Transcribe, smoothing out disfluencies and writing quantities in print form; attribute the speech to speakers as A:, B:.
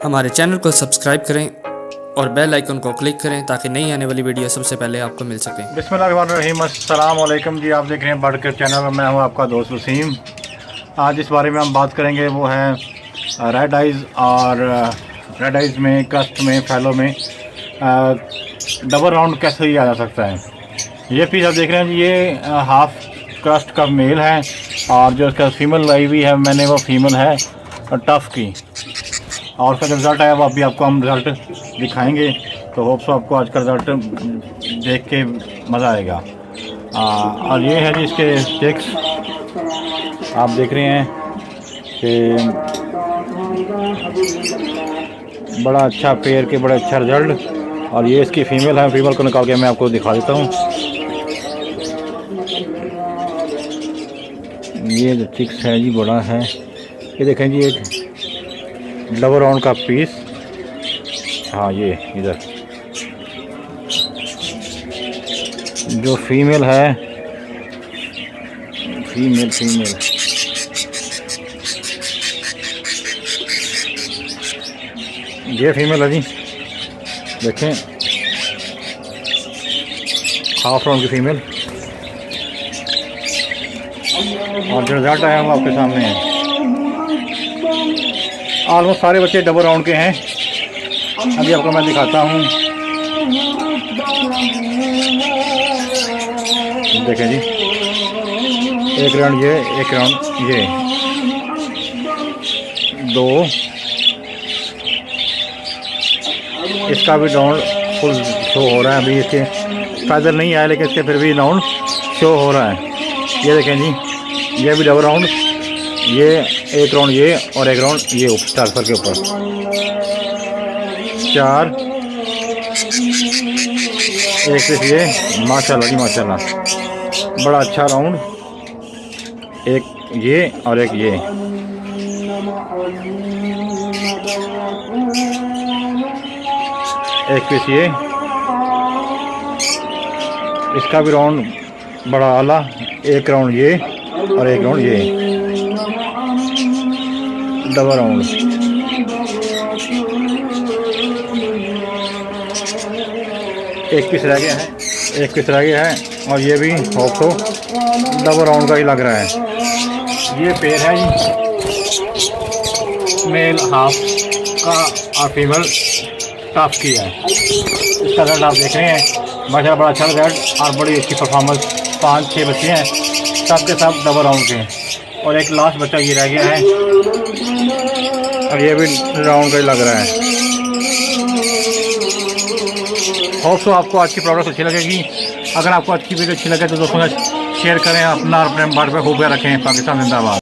A: हमारे चैनल को सब्सक्राइब करें और बेल आइकन को क्लिक करें ताकि नई आने वाली वीडियो सबसे पहले आपको मिल सके।
B: बिस्मिल्लाहिर्रहमानिर्रहीम, अस्सलाम वालेकुम जी। आप देख रहे हैं बर्डकर चैनल और मैं हूं आपका दोस्त वसीम। आज इस बारे में हम बात करेंगे, वो है रेड आइज़ और रेड आइज़ में, क्रस्ट में, फैलो में डबल राउंड कैसे ही आ जा सकता है। ये पीस आप देख रहे हैं जी, ये हाफ क्रस्ट का मेल है और जो इसका फीमेल लाई हुई है मैंने, वो फीमेल है टफ की। और उसका जो रिज़ल्ट आया वो अभी आपको हम रिज़ल्ट दिखाएंगे। तो होप सो आपको आज का रिज़ल्ट देख के मज़ा आएगा। और ये है जी इसके स्टिक्स, आप देख रहे हैं कि बड़ा अच्छा पेयर के, बड़ा अच्छा रिज़ल्ट। और ये इसकी फ़ीमेल है, फीमेल को निकाल के मैं आपको दिखा देता हूँ। ये जो चिक्स है जी बड़ा है, ये देखें जी, एक डबल राउंड का पीस। हाँ, ये इधर जो फीमेल है, फीमेल ये फीमेल है जी, देखें, हाफ राउंड की फीमेल। और जो रिजल्ट आया वो आपके सामने है। ऑलमोस्ट सारे बच्चे डबल राउंड के हैं। अभी आपको मैं दिखाता हूँ, देखें जी, एक राउंड ये, एक राउंड ये, दो। इसका भी राउंड फुल शो हो रहा है। अभी इसके फैदर नहीं आया लेकिन इसके फिर भी राउंड शो हो रहा है। ये देखें जी, ये भी डबल राउंड, ये एक राउंड ये और एक राउंड ये स्टार्टर के ऊपर, चार, एक सिर्फ ये। माशाल्लाह जी माशाल्लाह, बड़ा अच्छा राउंड। एक ये और एक ये, एक पीस ये। इसका भी राउंड बड़ा आला, एक राउंड ये और एक राउंड ये, डबल राउंड। एक पीस रह गया है, एक पीस रह गया है। और ये भी होप तो डबल राउंड का ही लग रहा है। ये पेयर है जी, मेल हाफ का और फीमेल टफ की है। इसका रिजल्ट आप देख रहे हैं, माशाल्लाह बड़ा अच्छा रिजल्ट और बड़ी अच्छी परफॉर्मेंस। 5-6 बच्चे हैं, सब के सब डबल राउंड के। और एक लास्ट बच्चा ये रह गया है और ये भी राउंड का ही लग रहा है। होप सो आपको आज की प्रोडक्ट अच्छी लगेगी। अगर आपको आज की वीडियो अच्छी लगे तो दोस्तों शेयर करें, अपना और अपने बार पे खूब रखें। पाकिस्तान जिंदाबाद।